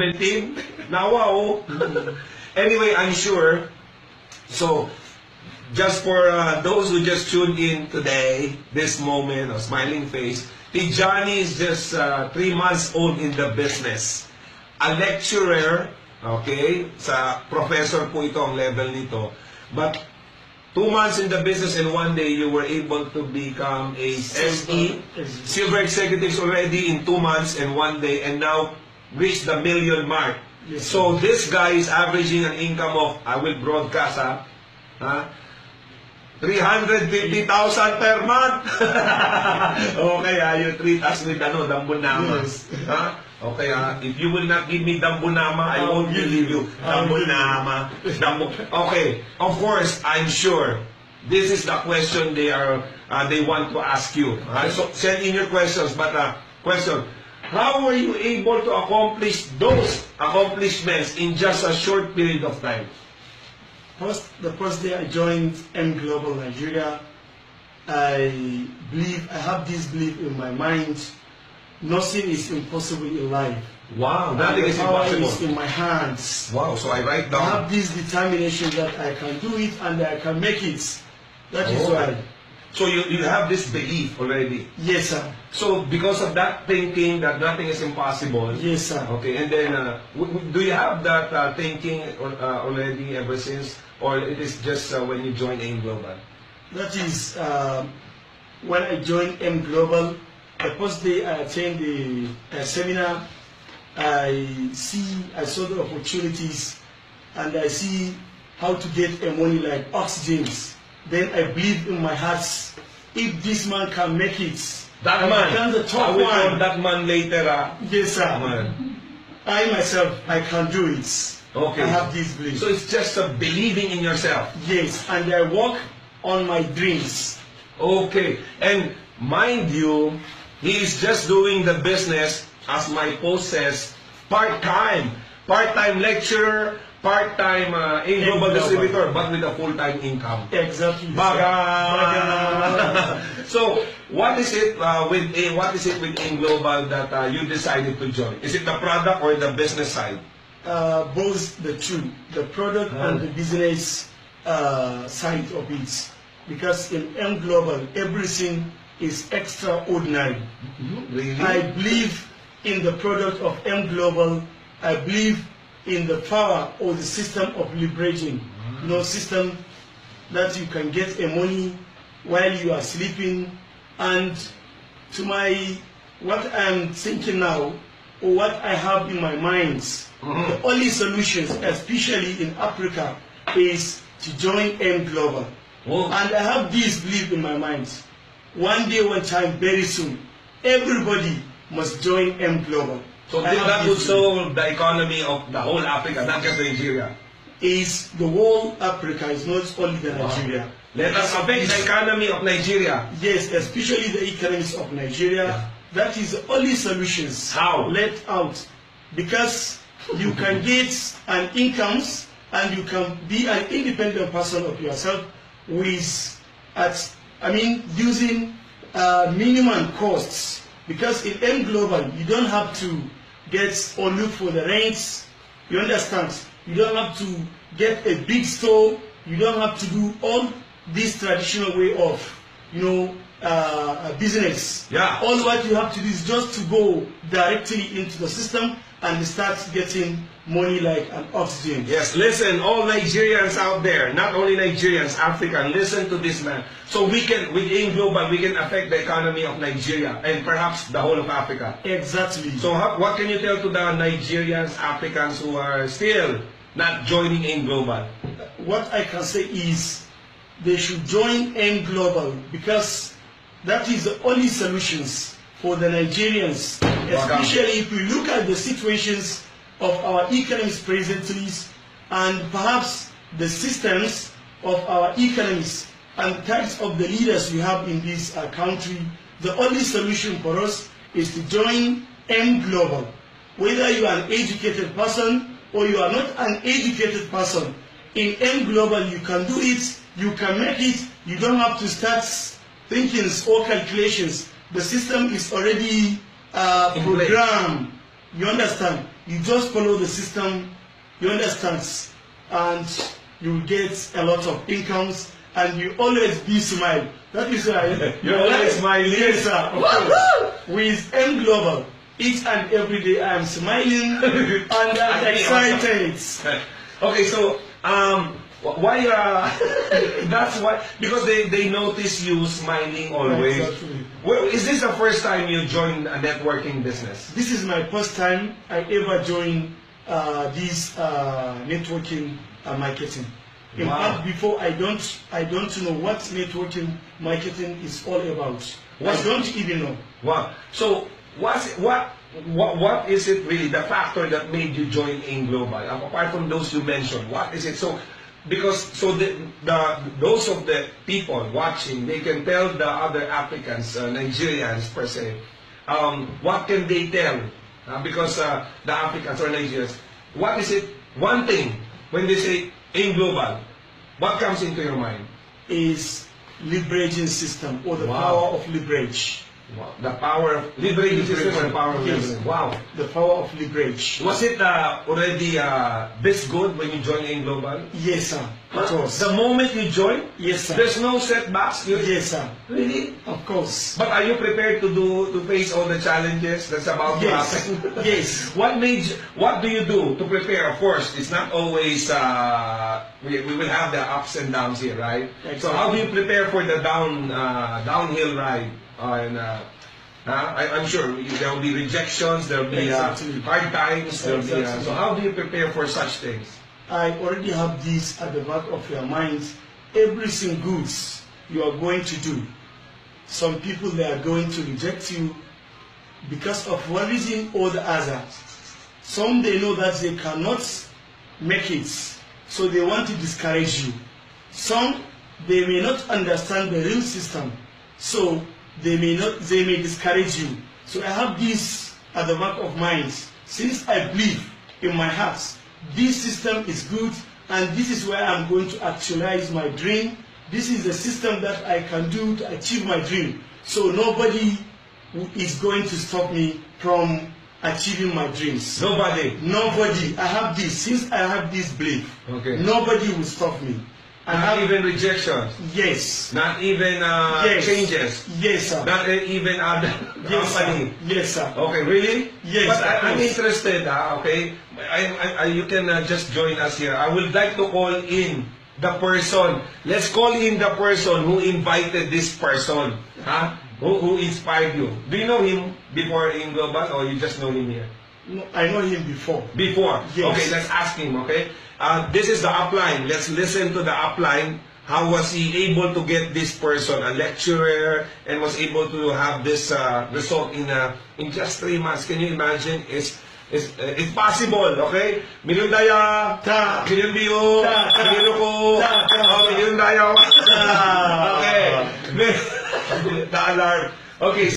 17? Nawa, Anyway, I'm sure. So, just for those who just tuned in today, this moment of smiling face, Johnny is just 3 months old in the business. A lecturer, okay, sa professor po ito ang level nito. But 2 months in the business and one day you were able to become a SE, silver executives already in 2 months and one day, and now reach the million mark. Yes, so this guy is averaging an income of, I will broadcast, 350,000 per month. Okay, you treat us with dambunama. Yes. Okay, if you will not give me dambunama, I won't believe you. Dambunama. Okay, of course, I'm sure this is the question they want to ask you. So send in your questions, but question. How were you able to accomplish those accomplishments in just a short period of time? The first day I joined M Global Nigeria, I have this belief in my mind: nothing is impossible in life. Wow, nothing is impossible. The power is in my hands. Wow, so I write down. I have this determination that I can do it and I can make it. That is why. So you have this belief already? Yes, sir. So because of that thinking that nothing is impossible? Yes, sir. Okay, and then do you have that thinking already ever since? Or it is just when you joined AIM Global? That is when I joined M Global. The first day I attended the seminar, I saw the opportunities and I see how to get a money like oxygen. Then I believe in my heart, if this man can make it, that man, the top I will one. call that man later. Yes, sir. Man. I myself, I can do it. Okay. I have this belief. So it's just believing in yourself. Yes, and I work on my dreams. Okay, and mind you, he is just doing the business, as my post says, part-time. Part-time lecturer, part-time global distributor, but with a full-time income. Exactly. Baga! So, what is it with AIM Global that you decided to join? Is it the product or the business side? Both the two, the product and the business side of it. Because in M Global, everything is extraordinary. Really? I believe in the product of M Global. I believe in the power of the system of liberating. System that you can get a money while you are sleeping. And to what I'm thinking now, or what I have in my mind, the only solutions, especially in Africa, is to join M Global. And I have this belief in my mind. One day, one time, very soon, everybody must join M Global. So that would solve the economy of the whole Africa, not just Nigeria. Is the whole Africa, is not only the Nigeria. Let us affect the economy of Nigeria. Yes, especially the economies of Nigeria. Yeah. That is the only solutions. How? Let out. Because you can get an income and you can be an independent person of yourself with, using minimum costs. Because in M Global, you don't have to get or look for the rents. You understand? You don't have to get a big store. You don't have to do all this traditional way of, business. Yeah. All what you have to do is just to go directly into the system and start getting money like an oxygen. Yes, listen, all Nigerians out there, not only Nigerians, African, listen to this man. So we can, with AIM Global, we can affect the economy of Nigeria and perhaps the whole of Africa. Exactly. So what can you tell to the Nigerians, Africans who are still not joining AIM Global? What I can say is they should join AIM Global because that is the only solutions for the Nigerians, especially if we look at the situations of our economies presently and perhaps the systems of our economies and types of the leaders we have in this country. The only solution for us is to join M Global. Whether you are an educated person or you are not an educated person, in M Global you can do it, you can make it, you don't have to start thinking or calculations. The system is already programmed. You understand? You just follow the system, you understand, and you will get a lot of incomes, and you always be smile. That is why you're always smiling. Yes, sir. Of course. With M Global, each and every day I am smiling and I'm excited. Okay, so why? That's why, because they notice you smiling always. Exactly. Well, is this the first time you joined a networking business? This is my first time I ever joined this networking marketing. In fact, before I don't know what networking marketing is all about. I don't even know. Wow. So what is it really, the factor that made you join AIM Global? Apart from those you mentioned, what is it? So because those of the people watching, they can tell the other Africans, Nigerians per se, what can they tell? Because the Africans or Nigerians, what is it? One thing when they say AIM Global, what comes into your mind? Is leveraging system, or the power of leverage. Wow. The power of leverage system and power of leverage. Wow. The power of leverage. Was it already this good when you joined AIM Global? Yes, sir. It was. The moment you joined? Yes, sir. There's no setbacks? Yes, sir. Really? Of course. But are you prepared to face all the challenges that's about to happen? Yes. What do you do to prepare? Of course, it's not always we will have the ups and downs here, right? Exactly. So how do you prepare for the downhill ride? I'm sure there will be rejections, there will be hard times, there will be, so how do you prepare for such things? I already have this at the back of your mind. Everything good you are going to do, some people, they are going to reject you because of one reason or the other. Some, they know that they cannot make it, so they want to discourage you. Some, they may not understand the real system, so they may discourage you. So I have this at the back of mind. Since I believe in my heart, this system is good, and this is where I'm going to actualize my dream. This is the system that I can do to achieve my dream. So nobody is going to stop me from achieving my dreams. Nobody? Nobody. I have this. Since I have this belief, nobody will stop me. Not even rejections? Yes. Not even changes? Yes, sir. Not even other company? Yes, sir. Okay, really? Yes. But I'm interested, okay? You can just join us here. I would like to call in the person. Let's call in the person who invited this person. Who inspired you? Do you know him before in Global, or you just know him here? No, I know him before. Before? Yes. Okay, let's ask him, okay? This is the upline. Let's listen to the upline. How was he able to get this person, a lecturer, and was able to have this result in just 3 months? Can you imagine? It's possible, okay? Million daya, million view, million ko, million daya. Okay. The alarm. Okay.